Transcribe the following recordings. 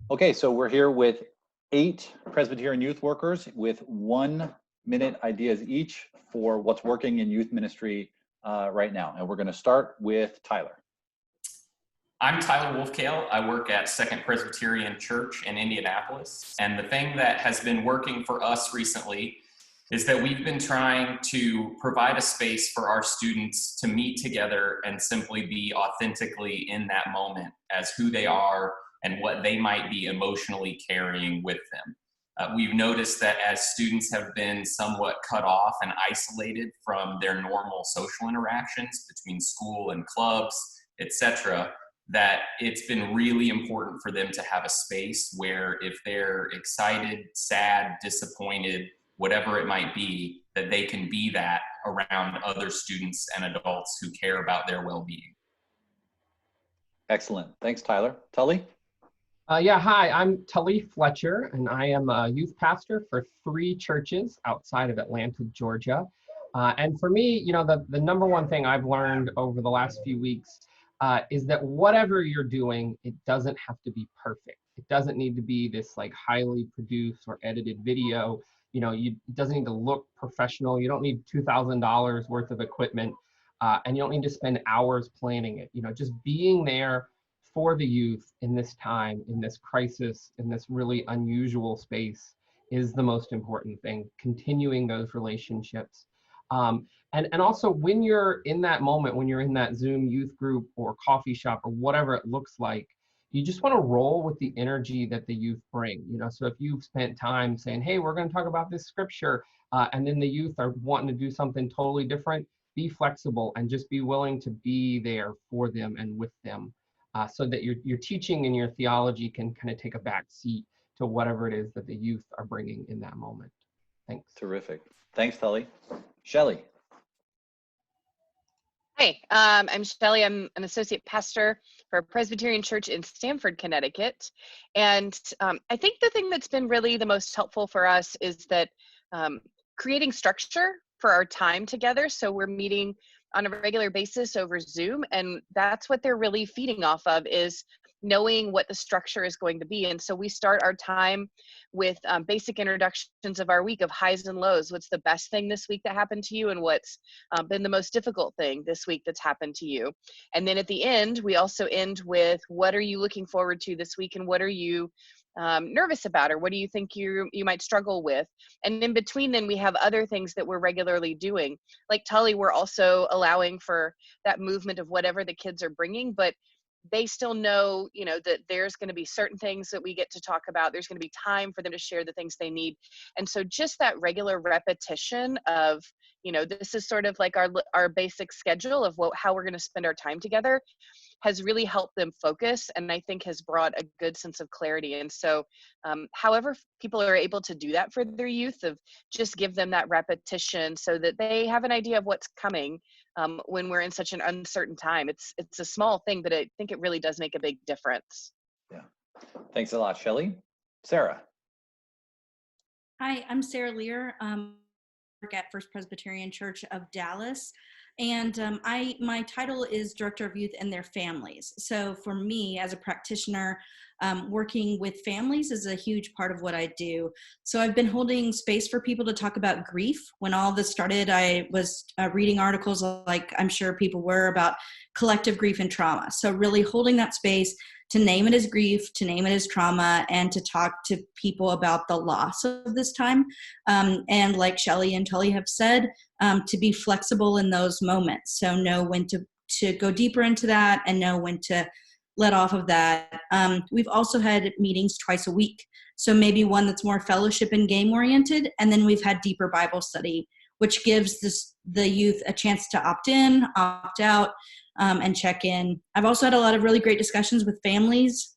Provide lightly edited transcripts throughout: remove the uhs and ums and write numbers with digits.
Okay, so we're here with 8 Presbyterian youth workers with 1-minute ideas each for what's working in youth ministry right now. And we're going to start with Tyler. I'm Tyler Wolfkale. I work at Second Presbyterian Church in Indianapolis. And the thing that has been working for us recently is that we've been trying to provide a space for our students to meet together and simply be authentically in that moment as who they are and what they might be emotionally carrying with them. We've noticed that as students have been somewhat cut off and isolated from their normal social interactions between school and clubs, etc., that it's been really important for them to have a space where if they're excited, sad, disappointed, whatever it might be, that they can be that around other students and adults who care about their well-being. Excellent. Thanks, Tyler. Tully? Hi, I'm Tully Fletcher, and I am a youth pastor for 3 churches outside of Atlanta, Georgia. And for me, the number one thing I've learned over the last few weeks is that whatever you're doing, it doesn't have to be perfect. It doesn't need to be this like highly produced or edited video. It doesn't need to look professional. You don't need $2,000 worth of equipment, and you don't need to spend hours planning it. Just being there for the youth in this time, in this crisis, in this really unusual space is the most important thing, continuing those relationships. And also when you're in that moment, when you're in that Zoom youth group or coffee shop or whatever it looks like, you just want to roll with the energy that the youth bring. So if you've spent time saying, hey, we're going to talk about this scripture, and then the youth are wanting to do something totally different, be flexible and just be willing to be there for them and with them. So that your teaching and your theology can kind of take a back seat to whatever it is that the youth are bringing in that moment. Thanks. Terrific. Thanks, Tully. Shelley. Hi, I'm Shelley. I'm an associate pastor for a Presbyterian church in Stamford, Connecticut. And I think the thing that's been really the most helpful for us is that creating structure for our time together. So we're meeting on a regular basis over Zoom, and that's what they're really feeding off of, is knowing what the structure is going to be. And so we start our time with basic introductions of our week, of highs and lows. What's the best thing this week that happened to you, and what's been the most difficult thing this week that's happened to you? And then at the end, we also end with, what are you looking forward to this week, and what are you nervous about, or what do you think you might struggle with? And in between then, we have other things that we're regularly doing. Like Tully, we're also allowing for that movement of whatever the kids are bringing, but they still know, that there's going to be certain things that we get to talk about. There's going to be time for them to share the things they need. And so just that regular repetition of, this is sort of like our basic schedule of how we're going to spend our time together has really helped them focus, and I think has brought a good sense of clarity. And so however people are able to do that for their youth, of just give them that repetition so that they have an idea of what's coming when we're in such an uncertain time. It's a small thing, but I think it really does make a big difference. Yeah. Thanks a lot, Shelley. Sarah. Hi, I'm Sarah Lear. I work at First Presbyterian Church of Dallas. And my title is Director of Youth and Their Families. So for me as a practitioner, working with families is a huge part of what I do. So I've been holding space for people to talk about grief. When all this started, I was reading articles, like I'm sure people were, about collective grief and trauma. So really holding that space to name it as grief, to name it as trauma, and to talk to people about the loss of this time. And like Shelley and Tully have said, to be flexible in those moments. So know when to go deeper into that and know when to let off of that. We've also had meetings twice a week. So maybe one that's more fellowship and game oriented. And then we've had deeper Bible study, which gives the youth a chance to opt in, opt out, and check in. I've also had a lot of really great discussions with families,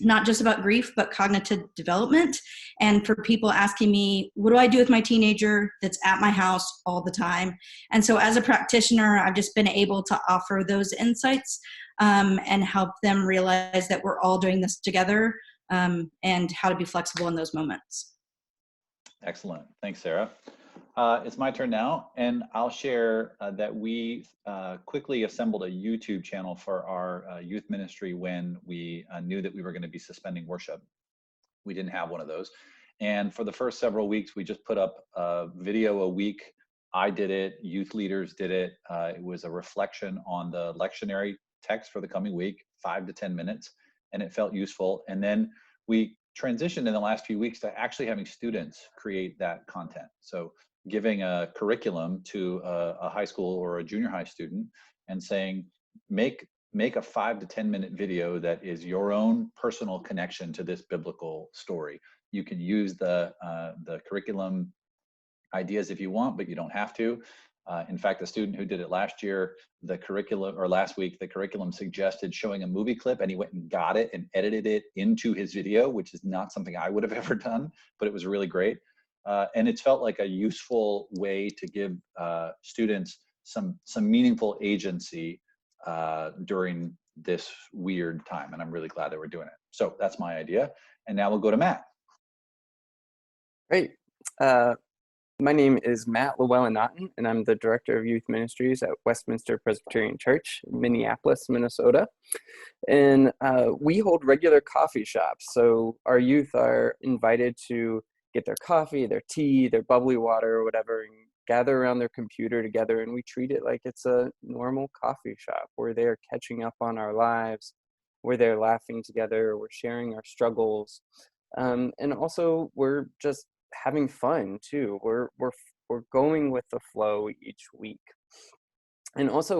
not just about grief, but cognitive development. And for people asking me, what do I do with my teenager that's at my house all the time? And so as a practitioner, I've just been able to offer those insights and help them realize that we're all doing this together, and how to be flexible in those moments. Excellent. Thanks, Sarah. It's my turn now, and I'll share that we quickly assembled a YouTube channel for our youth ministry when we knew that we were going to be suspending worship. We didn't have one of those. And for the first several weeks, we just put up a video a week. I did it, youth leaders did it. It was a reflection on the lectionary text for the coming week, 5 to 10 minutes, and it felt useful. And then we transitioned in the last few weeks to actually having students create that content. So giving a curriculum to a high school or a junior high student and saying, make a 5 to 10 minute video that is your own personal connection to this biblical story. You can use the curriculum ideas if you want, but you don't have to. In fact, the student who did it last year, last week, the curriculum suggested showing a movie clip, and he went and got it and edited it into his video, which is not something I would have ever done, but it was really great. And it's felt like a useful way to give students some meaningful agency during this weird time, and I'm really glad that we're doing it. So that's my idea, and now we'll go to Matt. Great. My name is Matt Llewellyn-Naughton, and I'm the Director of Youth Ministries at Westminster Presbyterian Church in Minneapolis, Minnesota. And we hold regular coffee shops, so our youth are invited to get their coffee, their tea, their bubbly water, or whatever, and gather around their computer together, and we treat it like it's a normal coffee shop. We're there catching up on our lives, we're there laughing together, we're sharing our struggles, and also we're just having fun too. We're going with the flow each week, and also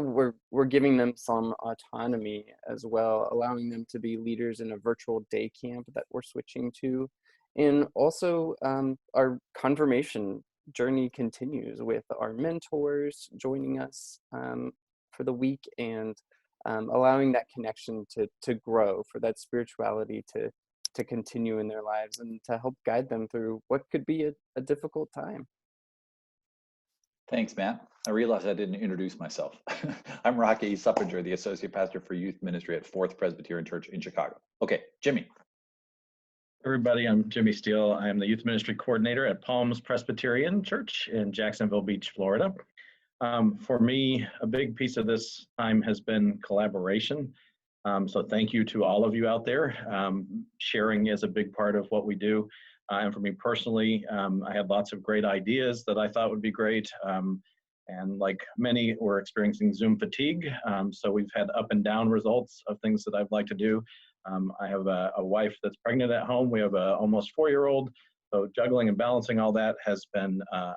we're giving them some autonomy as well, allowing them to be leaders in a virtual day camp that we're switching to. And also our confirmation journey continues with our mentors joining us for the week, and allowing that connection to grow, for that spirituality to continue in their lives and to help guide them through what could be a difficult time. Thanks, Matt. I realized I didn't introduce myself. I'm Rocky Suppinger, the Associate Pastor for Youth Ministry at 4th Presbyterian Church in Chicago. Okay, Jimmy. Everybody, I'm Jimmy Steele. I am the Youth Ministry Coordinator at Palms Presbyterian Church in Jacksonville Beach, Florida. For me, a big piece of this time has been collaboration. So thank you to all of you out there. Sharing is a big part of what we do. And for me personally, I had lots of great ideas that I thought would be great. And like many, we're experiencing Zoom fatigue. So we've had up and down results of things that I'd like to do. I have a wife that's pregnant at home. We have a almost 4-year-old. So juggling and balancing all that has been a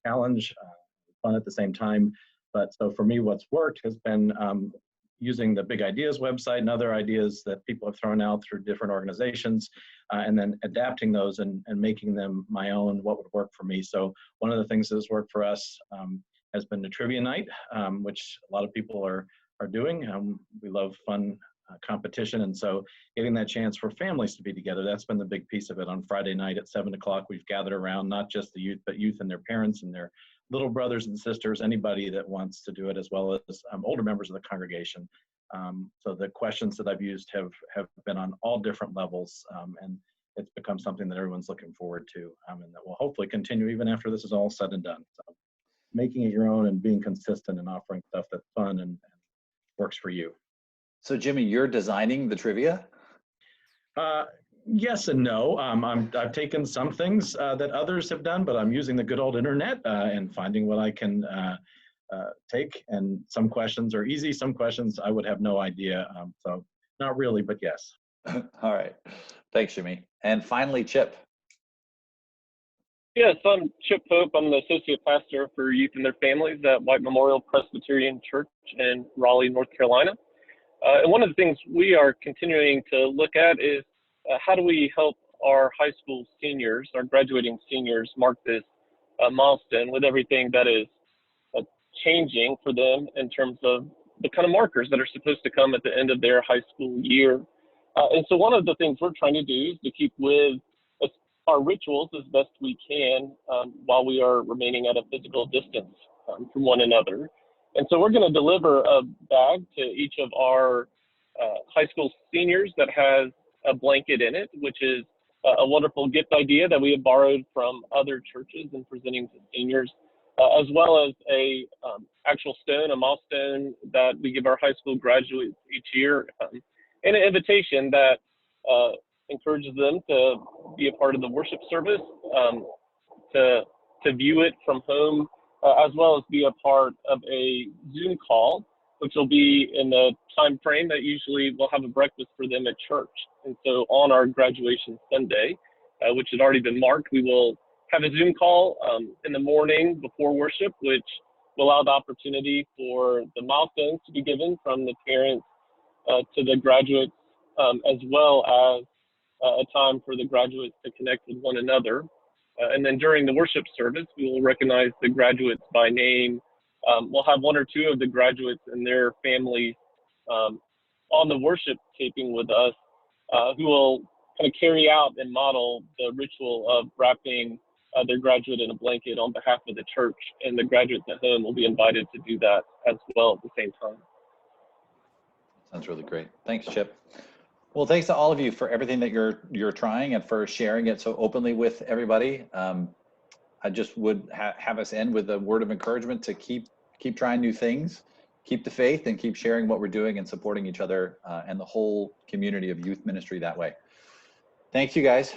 challenge, fun at the same time. But so for me, what's worked has been using the Big Ideas website and other ideas that people have thrown out through different organizations, and then adapting those and making them my own, what would work for me. So one of the things that has worked for us has been the trivia night, which a lot of people are doing. We love fun competition, and so getting that chance for families to be together, that's been the big piece of it. On Friday night at 7 o'clock, we've gathered around not just the youth, but youth and their parents and their little brothers and sisters, anybody that wants to do it, as well as older members of the congregation. So the questions that I've used have been on all different levels, and it's become something that everyone's looking forward to, and that will hopefully continue even after this is all said and done. So making it your own and being consistent and offering stuff that's fun and works for you. So Jimmy, you're designing the trivia? Yes and no. I've taken some things that others have done, but I'm using the good old internet and finding what I can take. And some questions are easy. Some questions I would have no idea. So not really, but yes. All right. Thanks, Jimmy. And finally, Chip. Yes, I'm Chip Pope. I'm the Associate Pastor for Youth and Their Families at White Memorial Presbyterian Church in Raleigh, North Carolina. And one of the things we are continuing to look at is how do we help our high school seniors, our graduating seniors, mark this milestone with everything that is changing for them in terms of the kind of markers that are supposed to come at the end of their high school year. And so one of the things we're trying to do is to keep with our rituals as best we can while we are remaining at a physical distance from one another. And so we're going to deliver a bag to each of our high school seniors that has a blanket in it, which is a wonderful gift idea that we have borrowed from other churches and presenting to seniors, as well as a actual stone, a milestone that we give our high school graduates each year, and an invitation that encourages them to be a part of the worship service, to view it from home, as well as be a part of a Zoom call, which will be in the time frame that usually we'll have a breakfast for them at church. And so on our graduation Sunday, which had already been marked, we will have a Zoom call in the morning before worship, which will allow the opportunity for the milestones to be given from the parents to the graduates, as well as a time for the graduates to connect with one another. And then during the worship service, we will recognize the graduates by name. We'll have one or two of the graduates and their families on the worship taping with us, who will kind of carry out and model the ritual of wrapping their graduate in a blanket on behalf of the church, and the graduates at home will be invited to do that as well at the same time. Sounds really great. Thanks, Chip. Well, thanks to all of you for everything that you're trying and for sharing it so openly with everybody. I just would have us end with a word of encouragement to keep trying new things, keep the faith, and keep sharing what we're doing and supporting each other and the whole community of youth ministry that way. Thank you, guys.